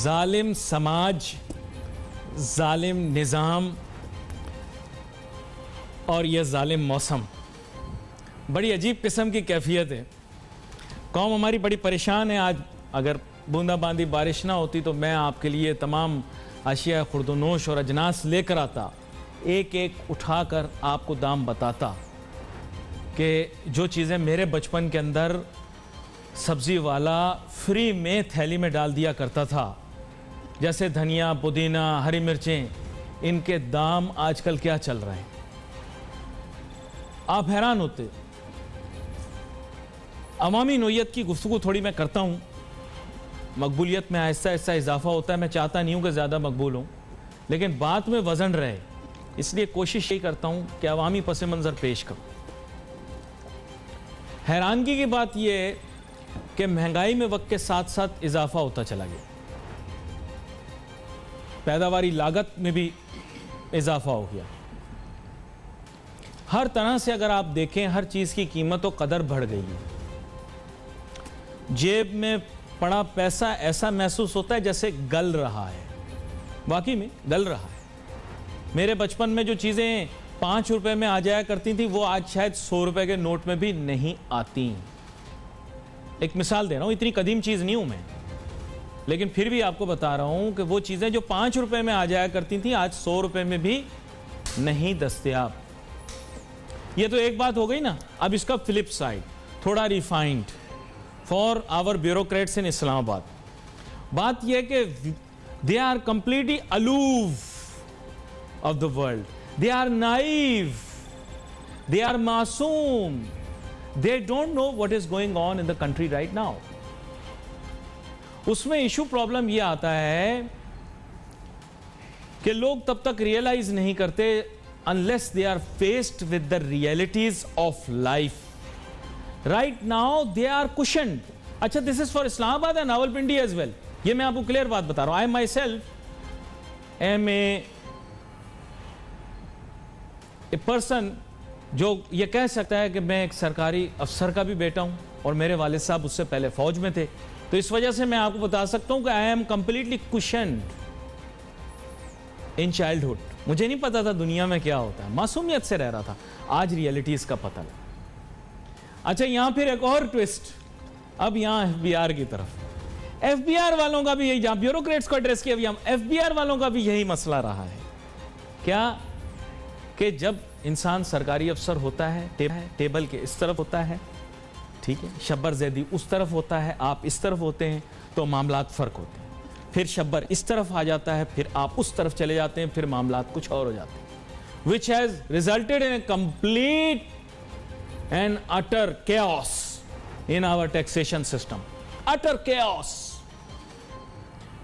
जालिम समाज, जालिम निज़ाम और यह जालिम मौसम, बड़ी अजीब किस्म की कैफियत है। कौम हमारी बड़ी परेशान है। आज अगर बूंदाबांदी बारिश ना होती तो मैं आपके लिए तमाम अशिया खुर्दनोश और अजनास लेकर आता, एक एक उठाकर आपको दाम बताता कि जो चीज़ें मेरे बचपन के अंदर सब्ज़ी वाला फ्री में थैली में डाल दिया करता था, जैसे धनिया, पुदीना, हरी मिर्चें, इनके दाम आजकल क्या चल रहे हैं। आप हैरान होते। अवामी नोयत की गुफ्तगू थोड़ी मैं करता हूँ, मकबूलियत में आहिस्ता आहिस्ता इजाफा होता है। मैं चाहता नहीं हूँ कि ज़्यादा मकबूल हूँ, लेकिन बात में वज़न रहे, इसलिए कोशिश यही करता हूँ कि अवामी पस मंज़र पेश करूँ। हैरानगी की बात यह है कि महंगाई में वक्त के साथ साथ इजाफा होता चला गया, पैदावारी लागत में भी इजाफा हो गया। हर तरह से अगर आप देखें, हर चीज़ की कीमत और कदर बढ़ गई है। जेब में पड़ा पैसा ऐसा महसूस होता है जैसे गल रहा है, वाकई में गल रहा है। मेरे बचपन में जो चीज़ें 5 रुपए में आ जाया करती थी वो आज शायद 100 रुपए के नोट में भी नहीं आती। एक मिसाल दे रहा हूँ, इतनी कदीम चीज़ नहीं हूँ मैं, लेकिन फिर भी आपको बता रहा हूँ कि वो चीज़ें जो 5 रुपए में आ जाया करती थी आज 100 रुपए में भी नहीं दस्तयाब। ये तो एक बात हो गई ना। अब इसका फ्लिप साइड थोड़ा refined for our bureaucrats in Islamabad. बात यह कि they are completely aloof of the world, they are naive, they are मासूम, they don't know what is going on in the country right now. उसमें issue problem यह आता है कि लोग तब तक रियलाइज नहीं करते unless they are faced with the realities of life. Right now they are cushioned. अच्छा, this is for Islamabad and Rawalpindi as well. ये मैं आपको क्लियर बात बता रहा हूँ। I myself am a person जो ये कह सकता है कि मैं एक सरकारी अफसर का भी बेटा हूँ और मेरे वालिद साहब उससे पहले फौज में थे, तो इस वजह से मैं आपको बता सकता हूँ कि I am completely cushioned in childhood. मुझे नहीं पता था दुनिया में क्या होता है, मासूमियत से रह रहा था, आज रियलिटीज का पता लगा। अच्छा, यहां फिर एक और ट्विस्ट, अब यहां एफबीआर की तरफ। एफबीआर वालों का भी यही, जहां ब्यूरोक्रेट्स को एड्रेस किया, एफबीआर वालों का भी यही मसला रहा है। क्या कि जब इंसान सरकारी अफसर होता है, टेबल के इस तरफ होता है, ठीक है, शब्बर जैदी उस तरफ होता है, आप इस तरफ होते हैं, तो मामलात फर्क होते हैं। फिर शब्बर इस तरफ आ जाता है, फिर आप उस तरफ चले जाते हैं, फिर मामलात कुछ और हो जाते हैं, which has resulted in a complete and utter chaos in our taxation system. Utter chaos.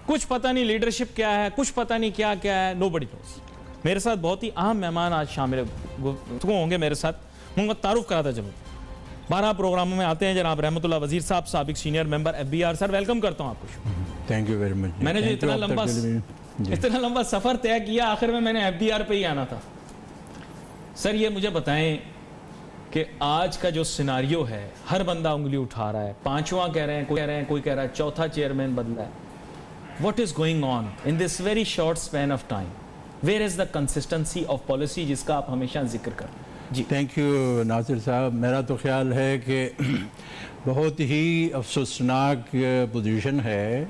कुछ पता नहीं लीडरशिप क्या है, कुछ पता नहीं क्या क्या है, nobody knows. मेरे साथ बहुत ही अहम मेहमान आज शामिल होंगे मेरे साथ। उनका तारुफ कराता जब 12 प्रोग्रामों में आते हैं जनाब रहमतुल्लाह वजीर साहब, साबिक senior member FBR. Sir, welcome करता हूं आपको। Thank you very much. मैंने जो इतना लंबा सफर तय किया, आखिर में मैंने एफबीआर पे ही आना था। सर, ये मुझे बताएं कि आज का जो सिनारियो है, हर बंदा उंगली उठा रहा है, 5वां कह रहे हैं, कोई कह रहा है चौथा चेयरमैन बदला है। What is going on in this very short span of time? Where is the consistency of policy जिसका आप हमेशा जिक्र कर रहे हैं? जी थैंक यू नासिर साहब। मेरा तो ख्याल है कि बहुत ही अफसोसनाक पोजीशन है।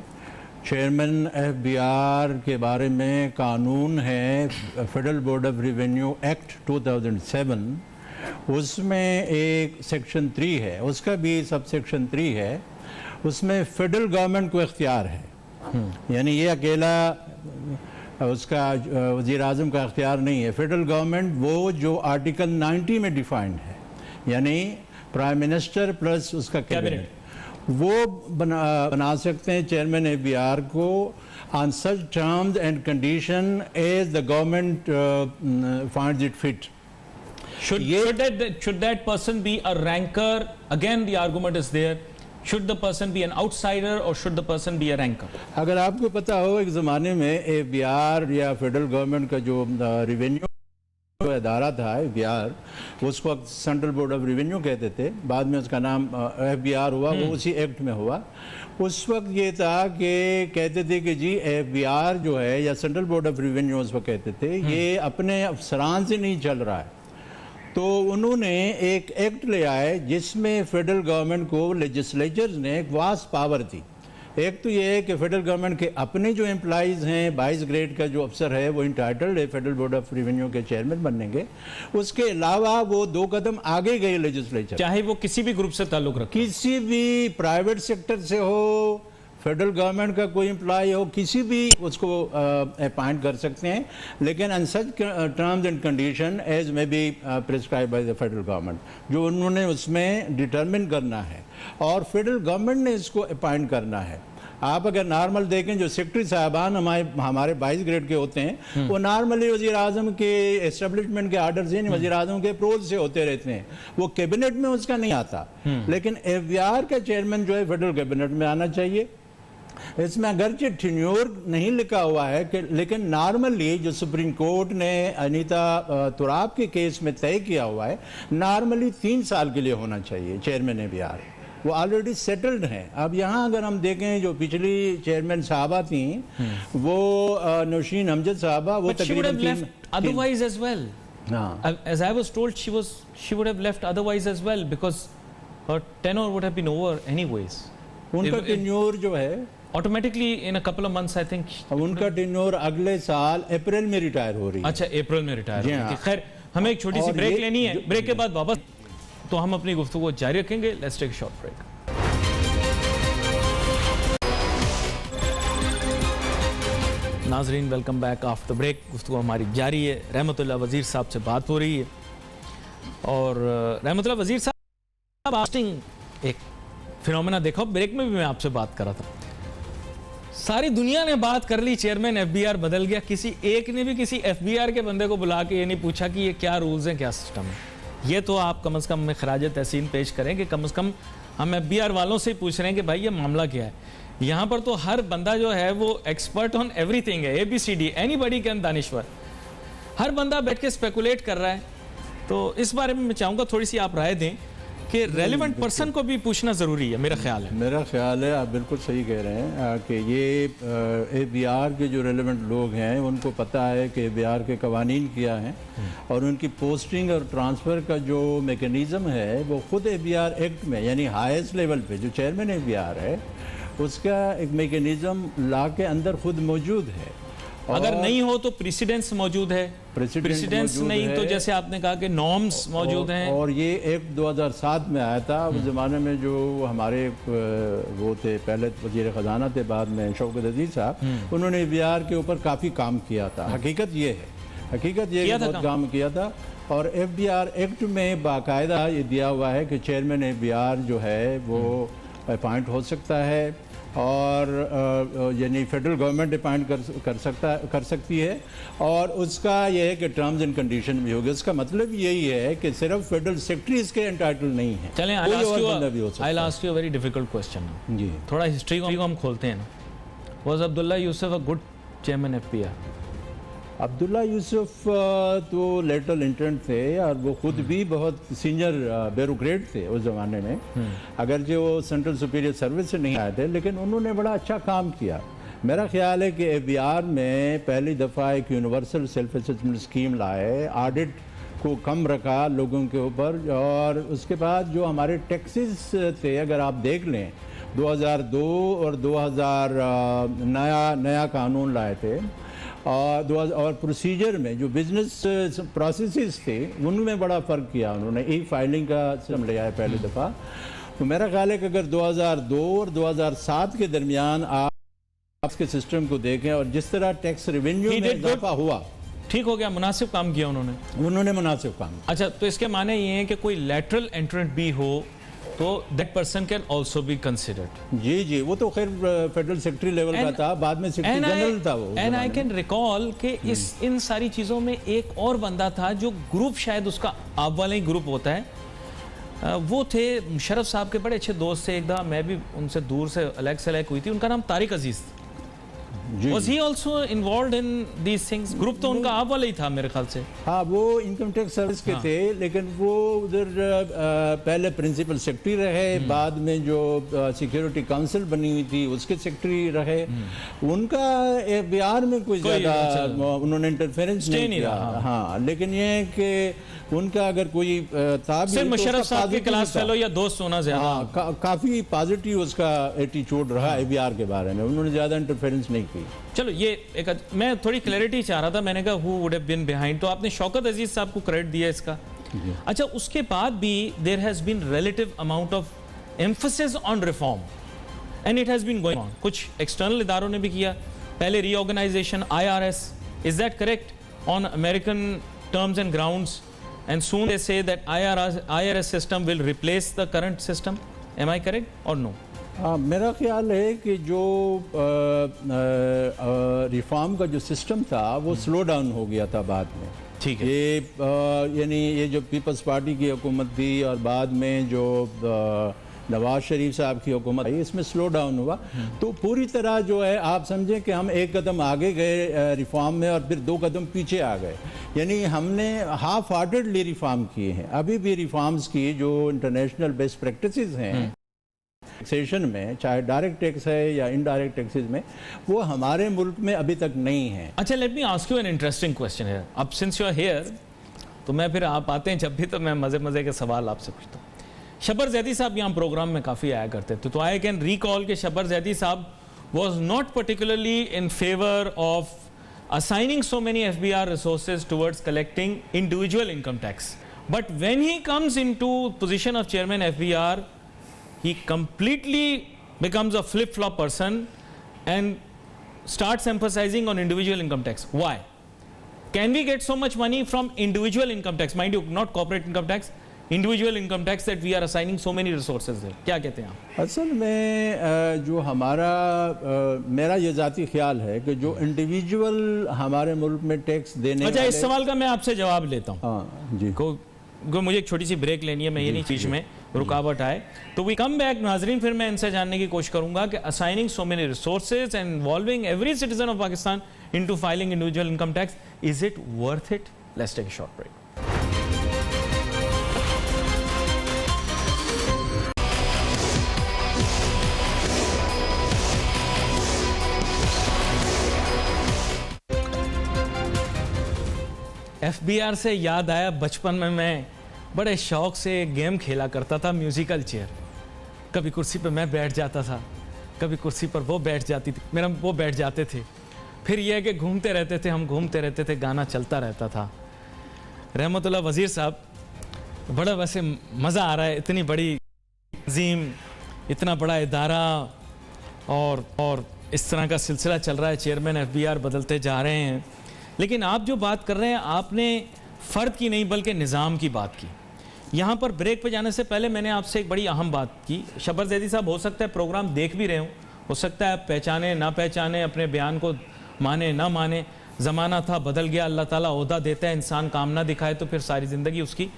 चेयरमैन एफबीआर के बारे में कानून है federal board of revenue act 2007, उसमें एक सेक्शन 3 है, उसका भी सब सेक्शन 3 है, उसमें फेडरल गवर्नमेंट को इख्तियार है, यानी ये अकेला उसका वज़ीर आज़म का इख्तियार नहीं है। फेडरल गवर्नमेंट वो जो आर्टिकल 90 में डिफाइंड है, यानी प्राइम मिनिस्टर प्लस उसका कैबिनेट, वो बना सकते हैं चेयरमैन एफबीआर को on such terms and condition as the government finds it fit. Should that person be a ranker? Again, the argument is there. Should the person be an outsider or should the person be a ranker? अगर आपको पता हो, एक ज़माने में FBR या federal government का जो रेवेन्यू इदारा था एफबीआर, उसको वक्त सेंट्रल बोर्ड ऑफ रेवेन्यू कहते थे, बाद में उसका नाम एफबीआर हुआ, वो उसी एक्ट में हुआ। उस वक्त ये था कि कहते थे कि जी एफबीआर जो है या सेंट्रल बोर्ड ऑफ रेवेन्यू उस वक्त कहते थे ये अपने अफसरान से नहीं चल रहा है, तो उन्होंने एक एक्ट ले आए जिसमें फेडरल गवर्नमेंट को लेजिस्लेचर्स ने एक वास्ट पावर दी। एक तो ये है कि फेडरल गवर्नमेंट के अपने जो एम्प्लॉइज़ हैं 22 ग्रेड का जो अफसर है वो इंटाइटल्ड है फेडरल बोर्ड ऑफ रेवेन्यू के चेयरमैन बनने के, उसके अलावा वो 2 कदम आगे गए लेजिस्लेचर, चाहे वो किसी भी ग्रुप से ताल्लुक रखे, किसी भी प्राइवेट सेक्टर से हो, फेडरल गवर्नमेंट का कोई एम्प्लॉय हो, किसी भी उसको अपॉइंट कर सकते हैं, लेकिन on such terms and condition as may be prescribe by the federal government, जो उन्होंने उसमें डिटरमिन करना है और फेडरल गवर्नमेंट ने इसको अपॉइंट करना है। आप अगर नॉर्मल देखें जो सेक्रेटरी साहबान हमारे 22 ग्रेड के होते हैं वो नॉर्मली वज़ीर आज़म के एस्टेब्लिशमेंट के आर्डर से नहीं, वज़ीर आज़म के अप्रोच से होते रहते हैं, वो कैबिनेट में उसका नहीं आता। लेकिन एफबीआर का चेयरमैन जो है फेडरल कैबिनेट में आना चाहिए। इसमें अगरचे टेन्योर नहीं लिखा हुआ है कि, लेकिन नॉर्मली जो सुप्रीम कोर्ट ने अनीता तुराब के केस में तय किया हुआ है, नॉर्मली 3 साल के लिए होना चाहिए चेयरमैन एफबीआर, वो ऑलरेडी सेटल्ड हैं। अब यहाँ अगर हम देखें जो पिछली चेयरमैन साहबा थी वो नौशीन अमजद साहबा, वो तकरीबन otherwise as well. As I was told, she would have left otherwise as well because her tenure would have been over anyways. उनका टेन्योर जो है automatically in a couple of months I think, उनका tenure अगले साल अप्रैल में retire हो रही है। अच्छा, अप्रैल में रिटायर होगी। हाँ। खैर हमें एक छोटी सी ब्रेक लेनी है, ब्रेक के बाद वापस तो हम अपनी गुफ्तगू जारी रखेंगे। Let's take a short break. नाजरीन वेलकम बैक आफ्टर ब्रेक। गुफ्तगू हमारी जारी है। रहमतुल्लाह वज़ीर साहब से बात हो रही है और रहमतुल्लाह वज़ीर साहब आस्टिंग एक फिनोमेना देखो, ब्रेक में भी मैं आपसे बात कर रहा था, सारी दुनिया ने बात कर ली, चेयरमैन एफबीआर बदल गया, किसी एक ने भी किसी एफबीआर के बंदे को बुला के ये नहीं पूछा कि ये क्या रूल्स हैं, क्या सिस्टम है। ये तो आप कम से कम में खराज तहसीन पेश करें कि कम से कम हम एफबीआर वालों से ही पूछ रहे हैं कि भाई ये मामला क्या है। यहाँ पर तो हर बंदा जो है वो एक्सपर्ट ऑन एवरीथिंग है, ABCD, एनीबॉडी कैन दानिश्वर, हर बंदा बैठ के स्पेकुलेट कर रहा है। तो इस बारे में मैं चाहूँगा थोड़ी सी आप राय दें कि रेलिवेंट पर्सन को भी पूछना ज़रूरी है। मेरा ख्याल है आप बिल्कुल सही कह रहे हैं कि ये एफबीआर के जो रेलिवेंट लोग हैं उनको पता है कि एफबीआर के कवानीन क्या हैं और उनकी पोस्टिंग और ट्रांसफ़र का जो मेकनिज़म है वो ख़ुद एफबीआर एक्ट में, यानी हाईएस्ट लेवल पे जो चेयरमैन एफबीआर है उसका एक मेकनिज़म लॉ के अंदर खुद मौजूद है। अगर नहीं हो तो प्रेसिडेंस मौजूद है, प्रेसिडेंस नहीं है, तो जैसे आपने कहा कि नॉर्म्स मौजूद हैं। और ये एक्ट 2007 में आया था। उस ज़माने में जो हमारे वो थे, पहले वज़ीर ख़जाना थे, बाद में शौकत अजीज़ साहब, उन्होंने एफबीआर के ऊपर काफ़ी काम किया था। हकीकत ये है बहुत काम किया था। और एफबीआर एक्ट में बाकायदा ये दिया हुआ है कि चेयरमैन एफबीआर जो है वो अपॉइंट हो सकता है और यानी फेडरल गवर्नमेंट अपॉइंट कर सकती है और उसका यह है कि टर्म्स एंड कंडीशन भी होगी। उसका मतलब यही है कि सिर्फ फेडरल सेक्रेटरी इसके एंटाइटल नहीं है। चलें, I ask you a very difficult question. जी, थोड़ा हिस्ट्री को हम खोलते हैं ना। Was Abdullah Yusuf a good chairman FBR? Abdullah Yusuf तो लेटरल इंटर्न थे और वो खुद भी बहुत सीनियर ब्यूरोक्रेट थे उस ज़माने में, अगर जो वो सेंट्रल सुपीरियर सर्विस से नहीं आए थे, लेकिन उन्होंने बड़ा अच्छा काम किया। मेरा ख्याल है कि एफबीआर में पहली दफ़ा एक यूनिवर्सल सेल्फ असेसमेंट स्कीम लाए, ऑडिट को कम रखा लोगों के ऊपर, और उसके बाद जो हमारे टैक्सेस थे अगर आप देख लें 2002 और 2000 नया कानून लाए थे और प्रोसीजर में जो बिजनेस प्रोसेसेस थे उनमें बड़ा फ़र्क किया उन्होंने। ई फाइलिंग का सिस्टम ले आया पहली दफ़ा। तो मेरा ख्याल है कि अगर 2002 और 2007 के दरमियान आप के सिस्टम को देखें और जिस तरह टैक्स रेवेन्यू में इजाफा हुआ, ठीक हो गया, मुनासिब काम किया उन्होंने मुनासिब काम। अच्छा, तो इसके माने ये है कि कोई लैटरल एंट्रेंट भी हो तो that person can also be considered. जी, वो तो खैर फेडरल सेक्रेटरी लेवल का था, बाद में सेक्रेटरी जनरल था वो। एंड आई कैन रिकॉल कि इन सारी चीज़ों में एक और बंदा था जो ग्रुप, शायद उसका आप वाला ही ग्रुप होता है, वो थे मुशर्रफ साहब के बड़े अच्छे दोस्त थे। एक दफ़ा मैं भी उनसे दूर से अलग हुई थी, उनका नाम तारिक अजीज़। जी। Was he also involved in these things? Group तो उनका आप वाला ही था मेरे ख्याल से। हाँ, वो इनकम टैक्स सर्विस के थे, लेकिन वो उधर पहले प्रिंसिपल सेक्रेटरी रहे, बाद में जो सिक्योरिटी काउंसिल बनी हुई थी उसके सेक्रेटरी रहे। उनका बिहार में कोई ज़्यादा उन्होंने इंटरफेरेंस नहीं किया। हाँ, लेकिन ये है कि उनका अगर कोई था भी, मुशर्रफ साहब के क्लास फेलो या दोस्त होना ज़्यादा। हाँ, काफ़ी पॉजिटिव उसका एटीट्यूड रहा है बिहार के बारे में, उन्होंने ज़्यादा इंटरफेरेंस नहीं की। चलो ये एक मैं थोड़ी क्लैरिटी चाह रहा था, मैंने कहा who would have been behind, तो आपने शौकत अजीज साहब को क्रेडिट दिया इसका। अच्छा, उसके बाद भी there has been relative amount of emphasis on reform and it has been going on. कुछ एक्सटर्नल इदारों ने भी किया, पहले reorganisation IRS, is that correct, on American terms and grounds, and soon they say that IRS system will replace the current system. Am I correct or no? मेरा ख्याल है कि जो रिफॉर्म का जो सिस्टम था वो स्लो डाउन हो गया था बाद में। ठीक है। ये यानी ये जो पीपल्स पार्टी की हुकूमत थी और बाद में जो नवाज शरीफ साहब की हुकूमत आई, इसमें स्लो डाउन हुआ। तो पूरी तरह जो है आप समझें कि हम एक कदम आगे गए रिफॉर्म में और फिर 2 कदम पीछे आ गए, यानी हमने हाफ हार्टेडली रिफॉर्म किए हैं। अभी भी रिफॉर्म्स की जो इंटरनेशनल बेस्ट प्रैक्टिसेस हैं टैक्सेशन में, चाहे डायरेक्ट टैक्स है या इनडायरेक्ट टैक्सेस में, वो हमारे मुल्क में अभी तक नहीं है। अच्छा, let me ask you an interesting question है। अब सिंस यू आर हियर, तो मैं फिर आप आते हैं जब भी, तो मैं मजे मजे के सवाल आपसे पूछता हूँ। शब्बर जैदी साहब यहाँ प्रोग्राम में काफ़ी आया करते थे, तो आई कैन रिकॉल के शब्बर जैदी साहब was not particularly in favour of assigning so many FBR resources towards collecting individual income tax. But when he comes into position of chairman FBR, he completely becomes a flip-flop person and starts emphasizing on individual income tax. Why? Can we get so much money from individual income tax? Mind you, not corporate income tax, individual income tax that we are assigning so many resources there. क्या कहते हैं आप? असल में जो हमारा मेरा ये ज़ाती ख्याल है कि जो इंडिविजुअल हमारे मुल्क में टैक्स देने, अच्छा, इस सवाल का मैं आपसे जवाब लेता हूँ। हाँ जी, को मुझे एक छोटी सी ब्रेक लेनी है, मैं ये नहीं बीच में रुकावट आए, तो वी कम बैक। नाजरीन, फिर मैं इनसे जानने की कोशिश करूंगा कि assigning so many resources and involving every citizen of Pakistan into filing individual income tax, is it worth it? Let's take a short break. FBR से याद आया, बचपन में मैं बड़े शौक से गेम खेला करता था, म्यूजिकल चेयर। कभी कुर्सी पर मैं बैठ जाता था, कभी कुर्सी पर वो बैठ जाती थी, वो बैठ जाते थे। फिर यह है कि घूमते रहते थे, हम घूमते रहते थे, गाना चलता रहता था। रहमतुल्लाह वज़ीर साहब, बड़ा वैसे मज़ा आ रहा है, इतनी बड़ी तंज़ीम, इतना बड़ा इदारा और इस तरह का सिलसिला चल रहा है, चेयरमैन FBR बदलते जा रहे हैं। लेकिन आप जो बात कर रहे हैं, आपने फ़र्द की नहीं बल्कि निज़ाम की बात की। यहाँ पर ब्रेक पे जाने से पहले मैंने आपसे एक बड़ी अहम बात की। शब्बर जैदी साहब, हो सकता है प्रोग्राम देख भी रहे हो सकता है आप पहचाने ना पहचाने, अपने बयान को माने ना माने, ज़माना था बदल गया, अल्लाह ताला ओहदा देता है, इंसान काम ना दिखाए तो फिर सारी ज़िंदगी उसकी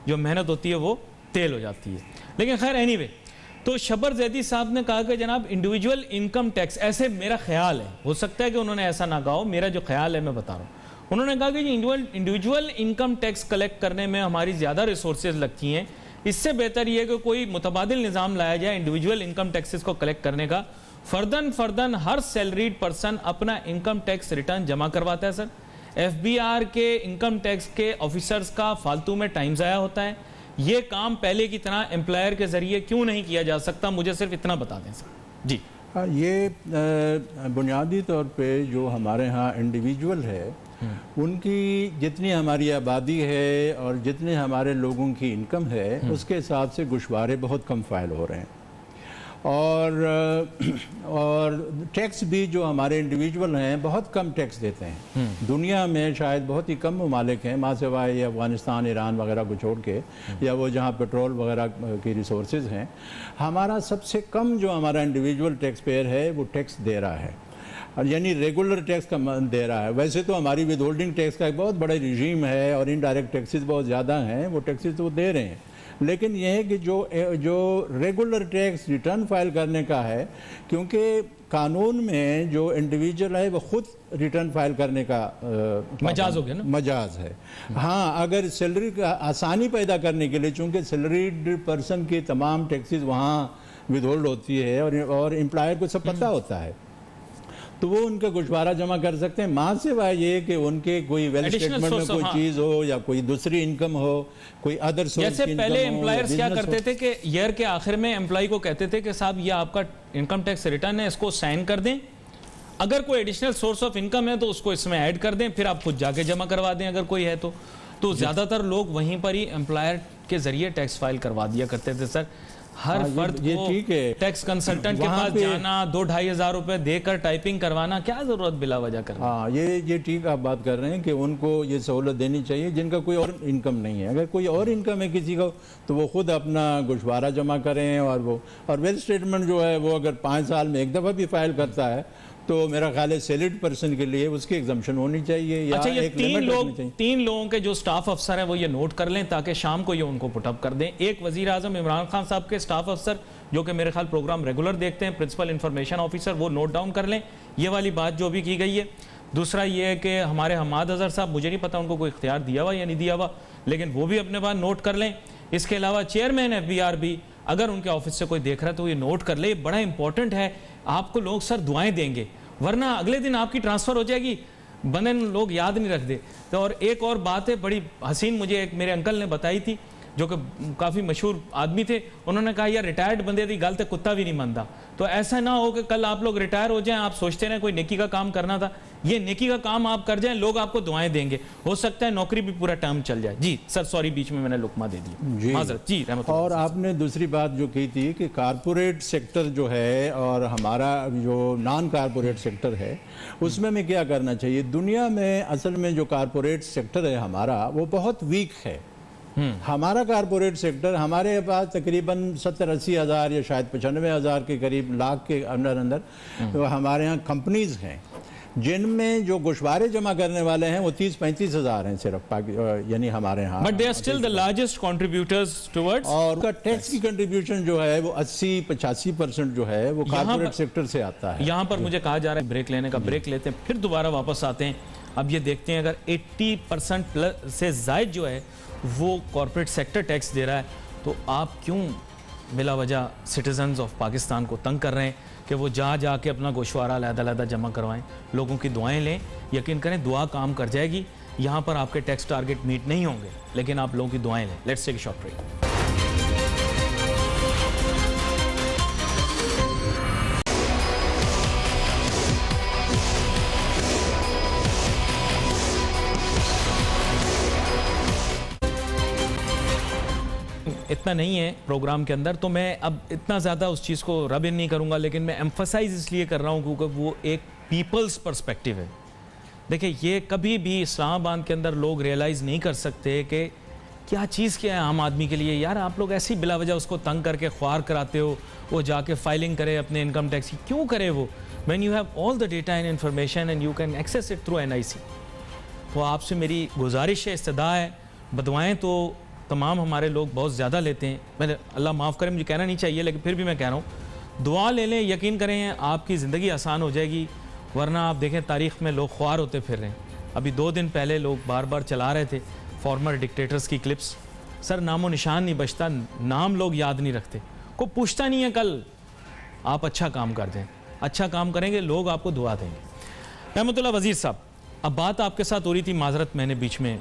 जो मेहनत होती है वो तेल हो जाती है। लेकिन खैर एनीवे, तो शब्बर जैदी साहब ने कहा कि जनाब इंडिविजुअल इनकम टैक्स, ऐसे मेरा ख्याल है, हो सकता है कि उन्होंने ऐसा ना कहा हो, मेरा जो ख्याल है मैं बता रहा हूँ, उन्होंने कहा कि इंडिविजुअल इनकम टैक्स कलेक्ट करने में हमारी ज़्यादा रिसोर्सेज लगती हैं, इससे बेहतर ये है कि कोई मुतबादिल निज़ाम लाया जाए इंडिविजुअल इनकम टैक्सेस को कलेक्ट करने का। फर्दन हर सैलरीड पर्सन अपना इनकम टैक्स रिटर्न जमा करवाता है। सर, FBR के इनकम टैक्स के ऑफिसर्स का फालतू में टाइम ज़ाया होता है। ये काम पहले की तरह एम्प्लॉयर के ज़रिए क्यों नहीं किया जा सकता? मुझे सिर्फ इतना बता दें सर। जी, ये बुनियादी तौर पे जो हमारे यहाँ इंडिविजुअल है, उनकी जितनी हमारी आबादी है और जितने हमारे लोगों की इनकम है, उसके हिसाब से गुशवारे बहुत कम फाइल हो रहे हैं। और टैक्स भी जो हमारे इंडिविजुअल हैं बहुत कम टैक्स देते हैं। दुनिया में शायद बहुत ही कम ममालिक हैं, मासिवाय अफ़गानिस्तान, ईरान वगैरह को छोड़ के, या वो जहाँ पेट्रोल वगैरह की रिसोर्सेज हैं। हमारा सबसे कम जो हमारा इंडिविजुअल टैक्स पेयर है वो टैक्स दे रहा है, और यानी रेगुलर टैक्स का दे रहा है। वैसे तो हमारी विद होल्डिंग टैक्स का एक बहुत बड़ा रिजीम है और इनडायरेक्ट टैक्सेस बहुत ज़्यादा हैं, वो टैक्सेस तो वो दे रहे हैं। लेकिन यह है कि जो रेगुलर टैक्स रिटर्न फाइल करने का है, क्योंकि कानून में जो इंडिविजुअल है वो खुद रिटर्न फाइल करने का मजाज हो गया ना, मजाज है। हाँ, अगर सैलरी का आसानी पैदा करने के लिए, चूंकि सैलरीड पर्सन की तमाम टैक्सेस वहाँ विदहोल्ड होती है और एम्प्लॉयर को सब पता होता है, तो वो उनका गोशवारा जमा कर सकते हैं। माँ सिवाय ये कि उनके कोई वेल्थ स्टेटमेंट में कोई चीज़ हो या कोई दूसरी इनकम हो, कोई अदर सोर्स जैसे पहले एम्प्लॉयर्स क्या करते थे कि ईयर के आखिर में एम्प्लॉय को कहते थे कि साहब ये आपका इनकम टैक्स रिटर्न है, इसको साइन कर दें, अगर कोई एडिशनल सोर्स ऑफ इनकम है तो उसको इसमें ऐड कर दें, फिर आप खुद जाके जमा करवा दें अगर कोई है तो ज्यादातर लोग वहीं पर ही एम्प्लॉयर के जरिए टैक्स फाइल करवा दिया करते थे। सर हर फर्द ये को ठीक है, टैक्स कंसल्टेंट के पास जाना, 2-2.5 हज़ार रुपए देकर टाइपिंग करवाना, क्या जरूरत बिला वजह करना। हाँ, ये ठीक आप बात कर रहे हैं कि उनको ये सहूलत देनी चाहिए जिनका कोई और इनकम नहीं है। अगर कोई और इनकम है किसी को तो वो खुद अपना गोशवारा जमा करें, और वेल्थ स्टेटमेंट जो है वो अगर 5 साल में एक दफ़ा भी फाइल करता है तो मेरा ख्याल है सैलरीड पर्सन के लिए उसकी एग्जम्पशन होनी चाहिए। या अच्छा, ये एक तीन लोगों के जो स्टाफ अफसर हैं वो ये नोट कर लें ताकि शाम को ये उनको पुटअप कर दें। एक वजीर आजम इमरान खान साहब के स्टाफ अफसर जो कि मेरे ख्याल प्रोग्राम रेगुलर देखते हैं, प्रिंसिपल इंफॉर्मेशन ऑफिसर, वो नोट डाउन कर लें ये वाली बात जो भी की गई है। दूसरा ये है कि हमारे हमाद अजहर साहब, मुझे नहीं पता उनको कोई इख्तियार दिया हुआ या नहीं दिया हुआ, लेकिन वो भी अपने पास नोट कर लें। इसके अलावा चेयरमैन FBR भी अगर उनके ऑफिस से कोई देख रहा है तो ये नोट कर ले, बड़ा इंपॉर्टेंट है। आपको लोग सर दुआएं देंगे, वरना अगले दिन आपकी ट्रांसफर हो जाएगी, बंदे लोग याद नहीं रखते। तो और एक और बात है बड़ी हसीन, मुझे एक मेरे अंकल ने बताई थी जो कि काफ़ी मशहूर आदमी थे। उन्होंने कहा यार रिटायर्ड बंदे की गल तो कुत्ता भी नहीं मानता, तो ऐसा ना हो कि कल आप लोग रिटायर हो जाएं, आप सोचते रहें कोई नेकी का काम करना था, ये नेकी का काम आप कर जाएं, लोग आपको दुआएं देंगे, हो सकता है नौकरी भी पूरा टर्म चल जाए। जी सर, सॉरी बीच में मैंने लुकमा दे दी, माजरत जी। और आपने दूसरी बात जो की थी कि कारपोरेट सेक्टर जो है और हमारा जो नॉन कारपोरेट सेक्टर है उसमें हमें क्या करना चाहिए। दुनिया में असल में जो कारपोरेट सेक्टर है हमारा वो बहुत वीक है। हमारा कारपोरेट सेक्टर, हमारे पास तकरीबन 70-80 हज़ार या शायद 95 हज़ार के करीब लाख के अंदर तो हमारे यहाँ कंपनीज हैं जिनमें जो गोशवारे जमा करने वाले हैं वो 30-35 हज़ार हैं सिर्फ, यानी हमारे यहाँ। But they are still the largest contributors towards, और उनका टैक्स की कंट्रीब्यूशन जो है वो 80-85% जो है वो कारपोरेट सेक्टर से आता है। यहाँ पर मुझे कहा जा रहा है ब्रेक लेने का, ब्रेक लेते हैं फिर दोबारा वापस आते हैं। अब ये देखते हैं अगर 80% प्लस से ज़ायद जो है वो कॉर्पोरेट सेक्टर टैक्स दे रहा है तो आप क्यों बिला वजह सिटीजन्स ऑफ पाकिस्तान को तंग कर रहे हैं कि वो जा के अपना गोशवारा अलग-अलग जमा करवाएं, लोगों की दुआएं लें। यकीन करें दुआ काम कर जाएगी। यहाँ पर आपके टैक्स टारगेट मीट नहीं होंगे, लेकिन आप लोगों की दुआएं लें। Let's take a short break. इतना नहीं है प्रोग्राम के अंदर, तो मैं अब इतना ज़्यादा उस चीज़ को रब इन नहीं करूँगा, लेकिन मैं एम्फसाइज इसलिए कर रहा हूँ क्योंकि वो एक पीपल्स पर्सपेक्टिव है। देखिए, ये कभी भी इस्लामाबाद के अंदर लोग रियलाइज़ नहीं कर सकते कि क्या चीज़ क्या है आम आदमी के लिए। यार आप लोग ऐसी बिला वजह उसको तंग करके ख्वार कराते हो, वो जाके फाइलिंग करे अपने इनकम टैक्स की, क्यों करे वो, when you have all the data and information and you can access it through NIC। तो आपसे मेरी गुजारिश है, इस्तदा है, बदवाएँ तो तमाम हमारे लोग बहुत ज़्यादा लेते हैं। मैंने अल्लाह माफ़ करे, मुझे कहना नहीं चाहिए लेकिन फिर भी मैं कह रहा हूँ, दुआ ले लें, यकीन करें आपकी ज़िंदगी आसान हो जाएगी। वरना आप देखें तारीख़ में लोग ख्वार होते फिर रहे हैं। अभी 2 दिन पहले लोग बार बार चला रहे थे फॉर्मर डिक्टेटर्स की क्लिप्स। सर नामो निशान नहीं बचता, नाम लोग याद नहीं रखते, को पूछता नहीं है। कल आप अच्छा काम कर दें, अच्छा काम करेंगे लोग आपको दुआ देंगे। रहमतुल्लाह वज़ीर साहब, अब बात आपके साथ हो रही थी, माजरत मैंने बीच में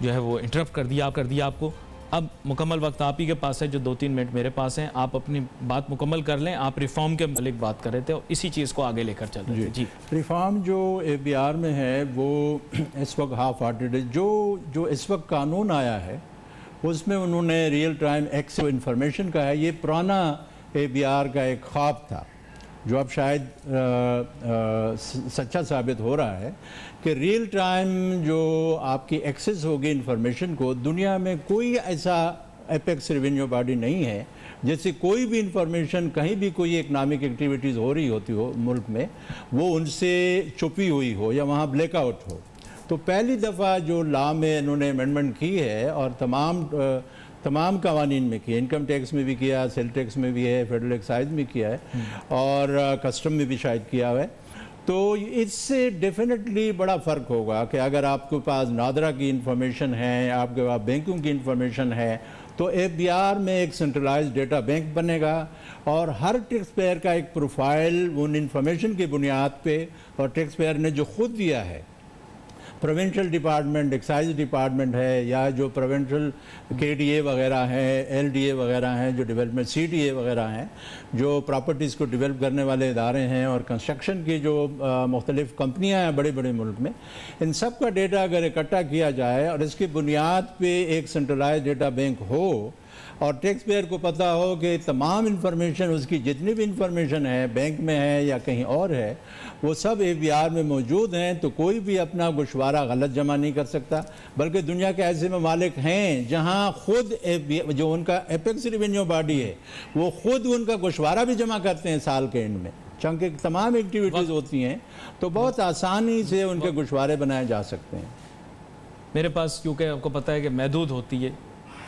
जो है वो इंटरप्ट कर दिया आपको। अब मुकम्मल वक्त आप ही के पास है, जो 2-3 मिनट मेरे पास हैं, आप अपनी बात मुकम्मल कर लें। आप रिफॉर्म के मतलब बात कर रहे थे और इसी चीज़ को आगे लेकर चल रहे थे। जी, रिफॉर्म जो FBR में है वो इस वक्त हाफ हार्टेड है। जो इस वक्त कानून आया है उसमें उन्होंने रियल टाइम एक्सेस इंफॉर्मेशन का है। ये पुराना FBR का एक ख्वाब था जो अब शायद सच्चा साबित हो रहा है कि रियल टाइम जो आपकी एक्सेस होगी इंफॉर्मेशन को, दुनिया में कोई ऐसा एपेक्स रेवेन्यू बॉडी नहीं है जैसे कोई भी इंफॉर्मेशन कहीं भी कोई इकनॉमिक एक्टिविटीज़ हो रही होती हो मुल्क में, वो उनसे छुपी हुई हो या वहाँ ब्लैकआउट हो। तो पहली दफ़ा जो लॉ में इन्होंने अमेंडमेंट की है और तमाम तमाम कवानीन में किया, इनकम टैक्स में भी किया, सेल टैक्स में भी है, फेडरल एक्साइज में किया है और कस्टम में भी शायद किया हुआ है। तो इससे डेफिनेटली बड़ा फ़र्क होगा कि अगर आपके पास नादरा की इंफॉर्मेशन है, आपके पास बैंकों की इंफॉर्मेशन है, तो एफबीआर में एक सेंट्रलाइज्ड डेटा बैंक बनेगा और हर टैक्स पेयर का एक प्रोफाइल उन इंफॉर्मेशन की बुनियाद पे, और टैक्स पेयर ने जो खुद दिया है, प्रोविंशियल डिपार्टमेंट, एक्साइज डिपार्टमेंट है, या जो प्रोविंशियल केडीए वगैरह हैं, एलडीए वगैरह हैं, जो डेवलपमेंट सीडीए वगैरह हैं, जो प्रॉपर्टीज़ को डेवलप करने वाले इदारे हैं, और कंस्ट्रक्शन की जो मुख्तलिफ़ कंपनियां हैं बड़े बड़े मुल्क में, इन सब का डेटा अगर इकट्ठा किया जाए और इसकी बुनियाद पे एक सेंट्रलाइज डेटा बैंक हो और टैक्स पेयर को पता हो कि तमाम इंफॉर्मेशन, उसकी जितनी भी इंफॉर्मेशन है बैंक में है या कहीं और है, वो सब एफबीआर में मौजूद हैं, तो कोई भी अपना गोशवारा गलत जमा नहीं कर सकता। बल्कि दुनिया के ऐसे ममालिक हैं जहां खुद जो उनका एपेक्स रेवेन्यू बॉडी है वो खुद उनका गोशवारा भी जमा करते हैं साल के एंड में, चूँकि तमाम एक्टिविटीज़ होती हैं, तो बहुत आसानी से उनके गोशवारे बनाए जा सकते हैं। मेरे पास क्योंकि आपको पता है कि महदूद होती है,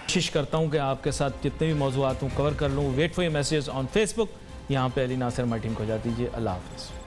कोशिश करता हूँ कि आपके साथ जितने भी मौज़ूआत हूँ कवर कर लूँ। Wait for your message on Facebook. यहाँ पे अली नासिर हमारी टीम को जा दीजिए। अल्लाह हाफ़िज़।